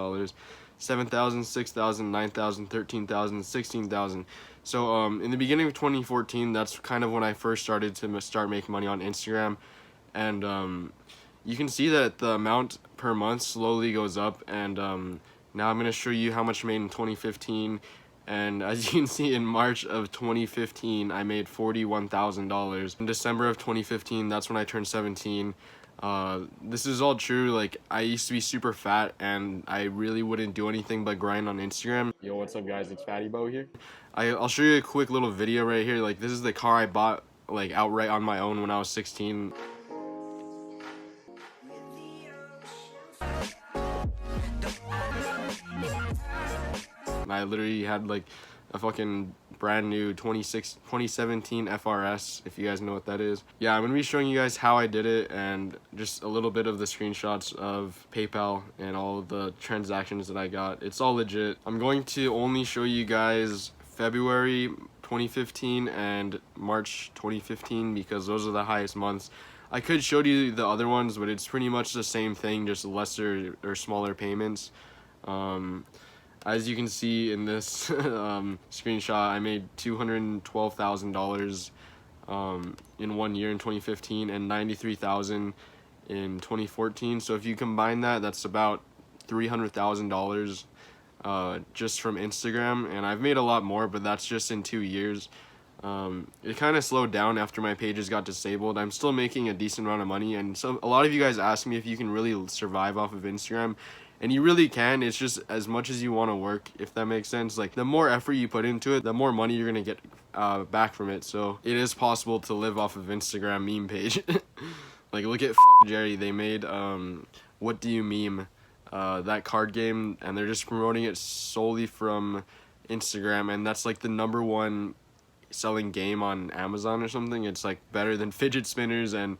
$7,000, $6,000, $9,000, $13,000, $16,000. So in the beginning of 2014, that's kind of when I first started to start making money on Instagram, and you can see that the amount per month slowly goes up, and now I'm going to show you how much I made in 2015. And as you can see, in March of 2015, I made $41,000. In December of 2015, that's when I turned 17. This is all true. Like, I used to be super fat, and I really wouldn't do anything but grind on Instagram. Yo, what's up, guys? It's Fatty Bo here. I'll show you a quick little video right here. Like, this is the car I bought, like, outright on my own when I was 16. And I literally had like a fucking brand new 2017 FRS, if you guys know what that is. Yeah, I'm gonna be showing you guys how I did it and just a little bit of the screenshots of PayPal and all the transactions that I got. It's all legit. I'm going to only show you guys February 2015 and March 2015 because those are the highest months. I could show you the other ones, but it's pretty much the same thing, just lesser or smaller payments. As you can see in this screenshot, I made $212,000 in 1 year in 2015 and $93,000 in 2014. So if you combine that, that's about $300,000 just from Instagram. And I've made a lot more, but that's just in 2 years. It kind of slowed down after my pages got disabled. I'm still making a decent amount of money, and so a lot of you guys ask me if you can really survive off of Instagram. And you really can. It's just as much as you want to work, if that makes sense. Like, the more effort you put into it, the more money you're gonna get back from it. So it is possible to live off of Instagram meme page. Like, look at Jerry. They made What Do You Meme, that card game, and they're just promoting it solely from Instagram, and that's like the #1 selling game on Amazon or something. It's like better than fidget spinners, and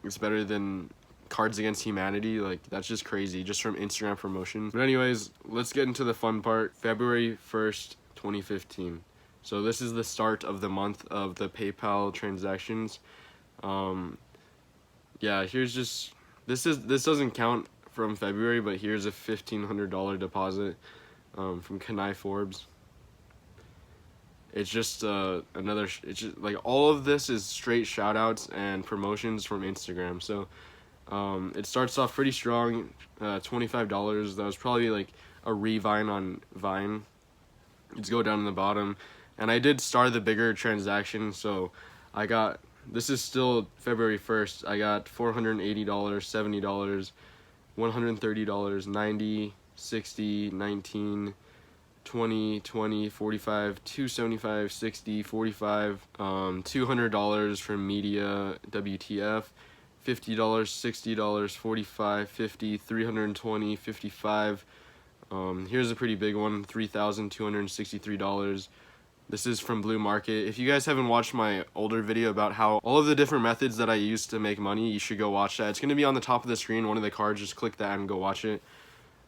it's better than Cards Against Humanity. Like, that's just crazy, just from Instagram promotion. But anyways, let's get into the fun part. February 1st, 2015. So this is the start of the month of the PayPal transactions. Yeah, here's just this doesn't count from February, but here's a $1,500 deposit from Kenai Forbes. It's just it's just like all of this is straight shout outs and promotions from Instagram. So it starts off pretty strong, $25. That was probably like a revine on Vine. Let's go down to the bottom, and I did start the bigger transaction. So I got, this is still February 1st. I got $480, $70, $130, 90, 60, 19, 20, 20, 45, 275, 60, 45, $200 from media, WTF, $50, $60, 45, 50, 320, 55. Here's a pretty big one, $3,263. This is from Blue Market. If you guys haven't watched my older video about how all of the different methods that I use to make money, you should go watch that. It's going to be on the top of the screen, one of the cards. Just click that and go watch it.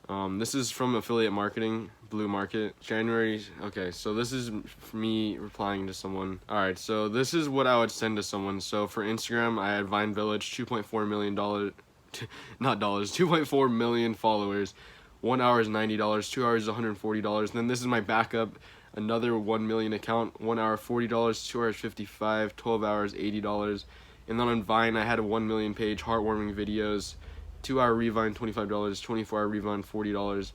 This is from affiliate marketing, Blue Market, January. Okay, so this is me replying to someone. All right, so this is what I would send to someone. So for Instagram, I had Vine Village, $2.4 million, not dollars, 2.4 million followers. 1 hour is $90, 2 hours is $140. Then this is my backup, another 1 million account, 1 hour $40, 2 hours $55, 12 hours $80. And then on Vine, I had a 1 million page, heartwarming videos, 2 hour Revine $25, 24 hour Revine $40.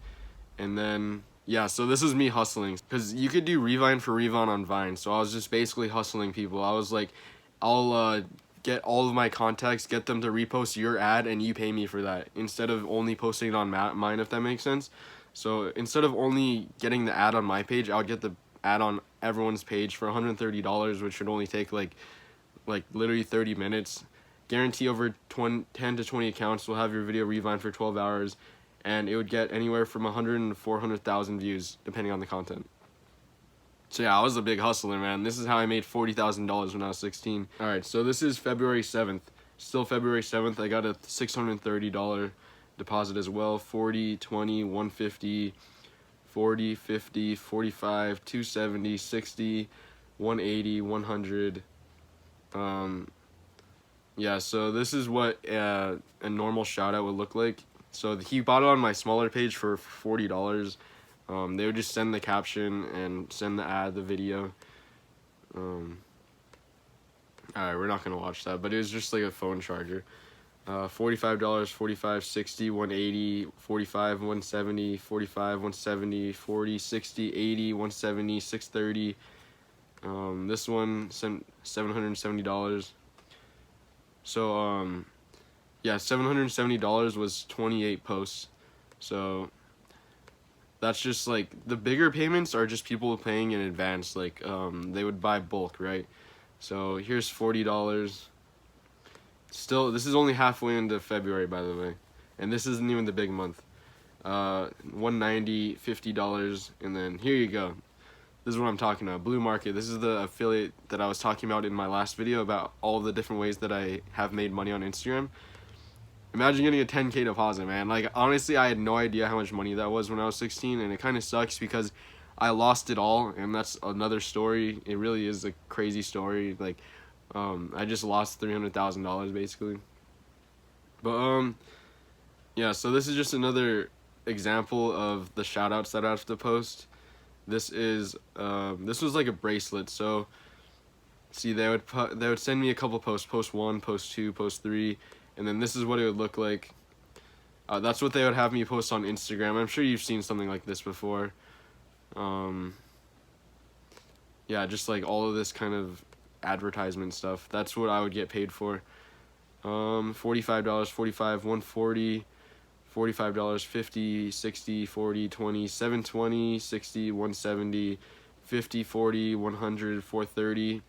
And then yeah, so this is me hustling, because you could do Revine for Revine on Vine. So I was just basically hustling people. I was like, I'll get all of my contacts, get them to repost your ad, and you pay me for that, instead of only posting it on mine, if that makes sense. So instead of only getting the ad on my page, I would get the ad on everyone's page for $130, which would only take like literally 30 minutes. Guarantee over 10 to 20 accounts will have your video Revine for 12 hours, and it would get anywhere from 100 to 400,000 views, depending on the content. So yeah, I was a big hustler, man. This is how I made $40,000 when I was 16. All right, so this is February 7th. Still February 7th, I got a $630 deposit as well. 40, 20, 150, 40, 50, 45, 270, 60, 180, 100. Yeah, so this is what a normal shout out would look like. So he bought it on my smaller page for $40. They would just send the caption and send the ad, the video. Alright, we're not gonna watch that, but it was just like a phone charger. $45, 45, 60, 180, 45, 170, 45, 170, 40, 60, 80, 170, 630. This one sent $770. So yeah, $770 was 28 posts. So that's just like, the bigger payments are just people paying in advance, like they would buy bulk, right? So here's $40. Still, this is only halfway into February, by the way, and this isn't even the big month. $190, $50, and then here you go. This is what I'm talking about, Blue Market. This is the affiliate that I was talking about in my last video about all the different ways that I have made money on Instagram. Imagine getting a 10K deposit, man. Like, honestly, I had no idea how much money that was when I was 16, and it kind of sucks because I lost it all, and that's another story. It really is a crazy story. Like, I just lost $300,000 basically. But yeah, so this is just another example of the shout outs that I have to post. This is this was like a bracelet. So see, they would send me a couple posts, post 1, post 2, post 3, and then this is what it would look like. That's what they would have me post on Instagram. I'm sure you've seen something like this before. Yeah, just like all of this kind of advertisement stuff. That's what I would get paid for. $45, 45, 140, $45, 50, 60, 40, 20, 720, 60, 170, 50, 40, 100, 430.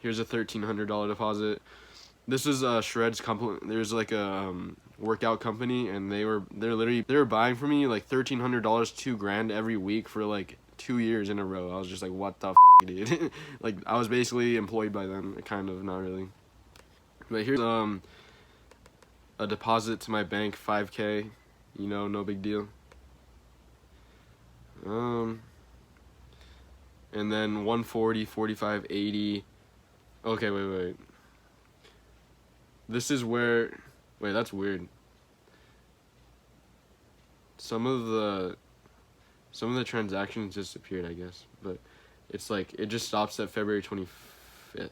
Here's a $1,300 deposit. This is Shred's company. There's like a workout company, and they were buying for me like $1,300, $2,000 every week for like 2 years in a row. I was just like, what the f, dude? Like, I was basically employed by them, kind of, not really. But here's a deposit to my bank, 5K, you know, no big deal. And then 140, 45, 80. Okay, wait. This is where, wait, that's weird. Some of the transactions disappeared, I guess, but it's like, it just stops at February 25th.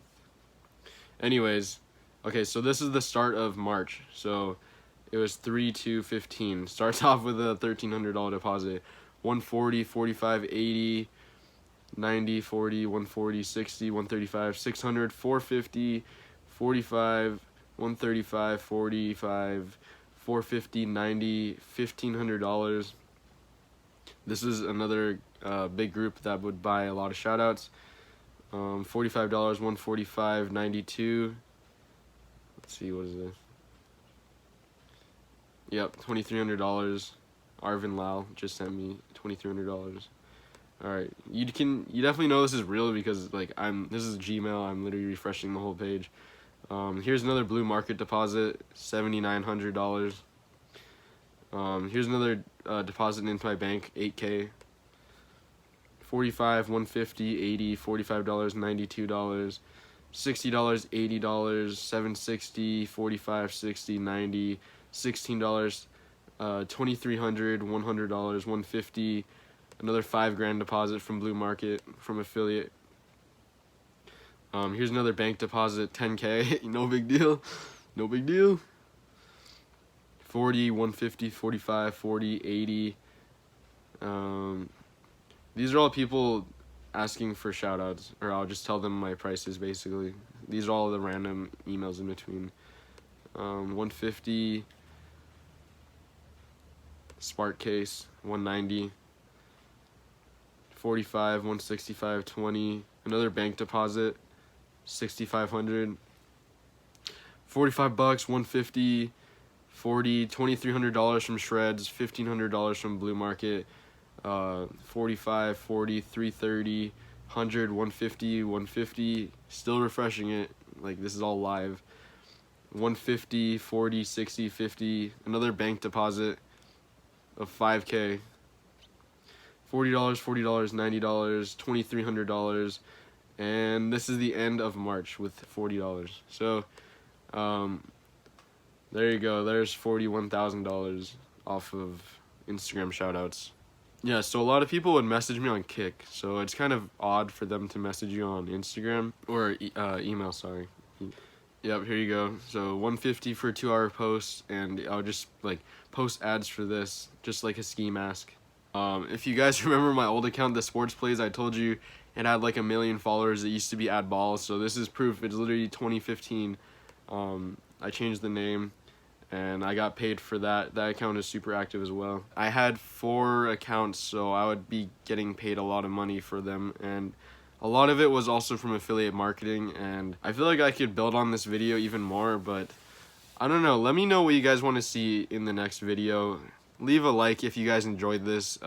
Anyways, okay, so this is the start of March. So it was 3/2/15. Starts off with a $1,300 deposit. 140, 45, 80, 90, 40, 140, 60, 135, 600, 450, 45, 135, 45, 450, 90, $1,500. This is another big group that would buy a lot of shoutouts. $45, 145, 92. Let's see, what is this? Yep, $2,300. Arvin Lau just sent me $2,300. All right, you definitely know this is real because like this is Gmail. I'm literally refreshing the whole page. Here's another Blue Market deposit, $7,900. Here's another deposit into my bank, 8K. 45, 150, 80, $45, $92, $60, $80, 760, 45, 60, 90, $16, $2,300, $100, 150, another $5,000 deposit from Blue Market from affiliate. Here's another bank deposit, 10K, no big deal, no big deal. 40, 150, 45, 40, 80. These are all people asking for shoutouts, or I'll just tell them my prices basically. These are all the random emails in between. 150, Spark Case, 190, 45, 165, 20, another bank deposit, 6,500, 45 bucks, 150, 40, $2,300 from Shreds, $1,500 from Blue Market, 45, 40, 330, 100, 150, 150, still refreshing it, like this is all live. 150, 40, 60, 50, another bank deposit of 5K, $40, $40, $90, $2,300, and this is the end of March with $40. So There you go. There's $41,000 off of Instagram shoutouts. Yeah, so a lot of people would message me on Kick, so it's kind of odd for them to message you on Instagram or email. Sorry. Yep, here you go. So 150 for a 2-hour post, and I'll just like post ads for this, just like a ski mask. If you guys remember my old account, the Sports Plays, I told you it had like 1 million followers. It used to be Ad Balls, so this is proof. It's literally 2015. I changed the name, and I got paid for that. That account is super active as well. I had 4 accounts, so I would be getting paid a lot of money for them, and a lot of it was also from affiliate marketing, and I feel like I could build on this video even more, but I don't know. Let me know what you guys want to see in the next video. Leave a like if you guys enjoyed this.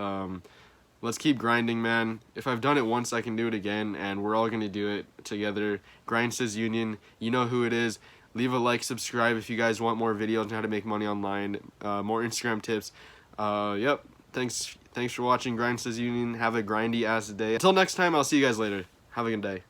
Let's keep grinding, man. If I've done it once, I can do it again, and we're all going to do it together. Grind says union. You know who it is. Leave a like, subscribe if you guys want more videos on how to make money online, more Instagram tips. Yep. Thanks for watching Grind Says Union. Have a grindy ass day. Until next time, I'll see you guys later. Have a good day.